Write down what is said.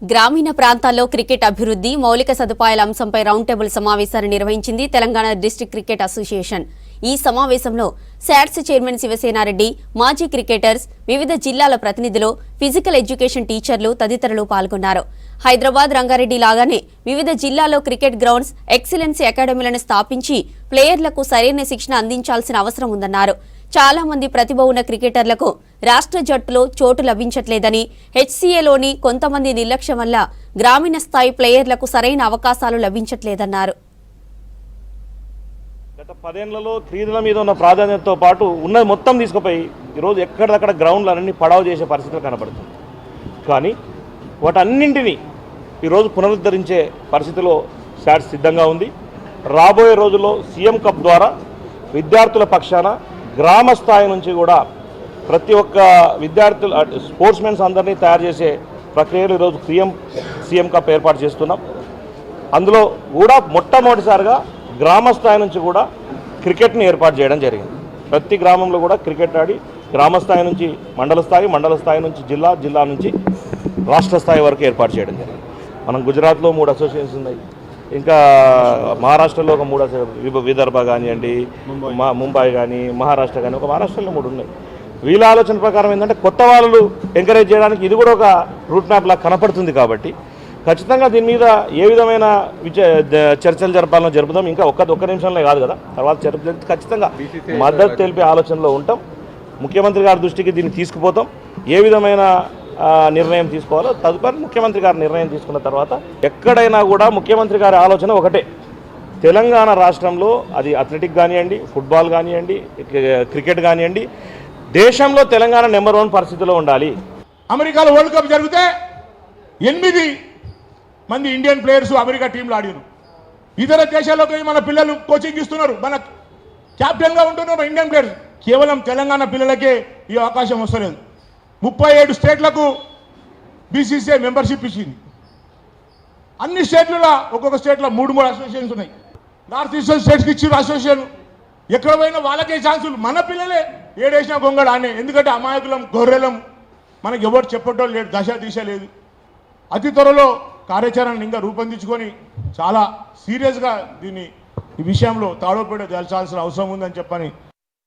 గ్రామీణ ప్రాంతాల్లో క్రికెట్ అభివృద్ధి, మౌలిక సదుపాయాల అంశంపై రౌండ్ టేబుల్ సమావేశాన్ని నిర్వహించింది తెలంగాణ డిస్ట్రిక్ట్ క్రికెట్ అసోసియేషన్. ఈ సమావేశంలో శాట్స్ చైర్మన్ శివసేనారెడ్డి, మాజీ క్రికెటర్స్, వివిధ జిల్లాల ప్రతినిధులు, ఫిజికల్ ఎడ్యుకేషన్ టీచర్లు తదితరులు పాల్గొన్నారు. హైదరాబాద్, రంగారెడ్డి లాగానే వివిధ జిల్లాల్లో క్రికెట్ గ్రౌండ్స్, ఎక్సలెన్సీ అకాడమీలను స్థాపించి ప్లేయర్లకు సరైన శిక్షణ అందించాల్సిన అవసరం ఉందన్నారు. చాలా మంది ప్రతిభ ఉన్న క్రికెటర్లకు రాష్ట్ర జట్టులో చోటు లభించట్లేదని, హెచ్సీఏలోని కొంతమంది నిర్లక్ష్యం వల్ల గ్రామీణ స్థాయి ప్లేయర్లకు సరైన అవకాశాలు లభించట్లేదన్నారు. గత 10 ఏళ్లలో క్రీడల మీద ఉన్న ప్రాధాన్యతతో పాటు ఉన్నది మొత్తం తీసుకుపోయి ఈరోజు ఎక్కడక్కడ గ్రౌండ్లన్నీ పడావు చేసే పరిస్థితులు కనబడుతుంది. కానీ వాటన్నింటినీ ఈరోజు పునరుద్ధరించే పరిస్థితిలో శాట్స్ సిద్ధంగా ఉంది. రాబోయే రోజుల్లో సీఎం కప్ ద్వారా విద్యార్థుల పక్షాన గ్రామ స్థాయి నుంచి కూడా ప్రతి ఒక్క విద్యార్థులు స్పోర్ట్స్మెన్స్ అందరినీ తయారు చేసే ప్రక్రియలు ఈరోజు సీఎం కప్ ఏర్పాటు చేస్తున్నాం. అందులో కూడా మొట్టమొదటిసారిగా గ్రామ స్థాయి నుంచి కూడా క్రికెట్ని ఏర్పాటు చేయడం జరిగింది. ప్రతి గ్రామంలో కూడా క్రికెట్ ఆడి గ్రామ స్థాయి నుంచి మండల స్థాయి, మండల స్థాయి నుంచి జిల్లా, జిల్లా నుంచి రాష్ట్ర స్థాయి వరకు ఏర్పాటు చేయడం జరిగింది. మనం గుజరాత్లో 3 అసోసియేషన్స్ ఉన్నాయి, ఇంకా మహారాష్ట్రలో ఒక 3, విదర్భ కానివ్వండి, ముంబై కానీ, మహారాష్ట్ర కానీ, ఒక మహారాష్ట్రలో 3 ఉన్నాయి. వీళ్ళ ఆలోచన ప్రకారం ఏంటంటే కొత్త వాళ్ళు ఎంకరేజ్ చేయడానికి ఇది కూడా ఒక రూట్ మ్యాప్ లాగా కనపడుతుంది. కాబట్టి ఖచ్చితంగా దీని మీద ఏ విధమైన చర్చలు జరపాలని జరుపుదాం. ఇంకా ఒక్క నిమిషంలో కాదు కదా, తర్వాత ఖచ్చితంగా మద్దతు తెలిపే ఆలోచనలో ఉంటాం. ముఖ్యమంత్రి గారి దృష్టికి దీన్ని తీసుకుపోతాం. ఏ విధమైన నిర్ణయం తీసుకోవాలో తదుపరి ముఖ్యమంత్రి గారు నిర్ణయం తీసుకున్న తర్వాత ఎక్కడైనా కూడా ముఖ్యమంత్రి గారి ఆలోచన ఒకటే, తెలంగాణ రాష్ట్రంలో అది అథ్లెటిక్ కానివ్వండి, ఫుట్బాల్ కానివ్వండి, క్రికెట్ కానివ్వండి, దేశంలో తెలంగాణ నెంబర్ 1 పరిస్థితిలో ఉండాలి. అమెరికాలో వరల్డ్ కప్ జరిగితే 8 మంది ఇండియన్ ప్లేయర్స్ అమెరికా టీంలో ఆడారు. ఇతర దేశాల్లోకి మన పిల్లలు కోచింగ్ ఇస్తున్నారు, మన క్యాప్టెన్గా ఉంటున్నారు ఇండియన్ ప్లేయర్స్. కేవలం తెలంగాణ పిల్లలకే ఈ అవకాశం వస్తలేదు. 37 స్టేట్లకు బీసీసీఐ మెంబర్షిప్ ఇచ్చింది. అన్ని స్టేట్లలో ఒక్కొక్క స్టేట్లో 3 అసోసియేషన్స్ ఉన్నాయి. నార్త్ ఈస్టర్న్ స్టేట్స్కి ఇచ్చిన అసోసియేషన్ ఎక్కడ పోయినా వాళ్ళకే ఛాన్సులు. మన పిల్లలే ఏడేసినా గొంగడు ఆనే. ఎందుకంటే అమాయకులం, గొర్రెలం, మనకు ఎవరు చెప్పటం లేదు, దిశ లేదు. అతి త్వరలో కార్యాచరణ ఇంకా రూపొందించుకొని చాలా సీరియస్గా ఈ విషయంలో తాడోపేడ తెలచాల్సిన అవసరం ఉందని చెప్పని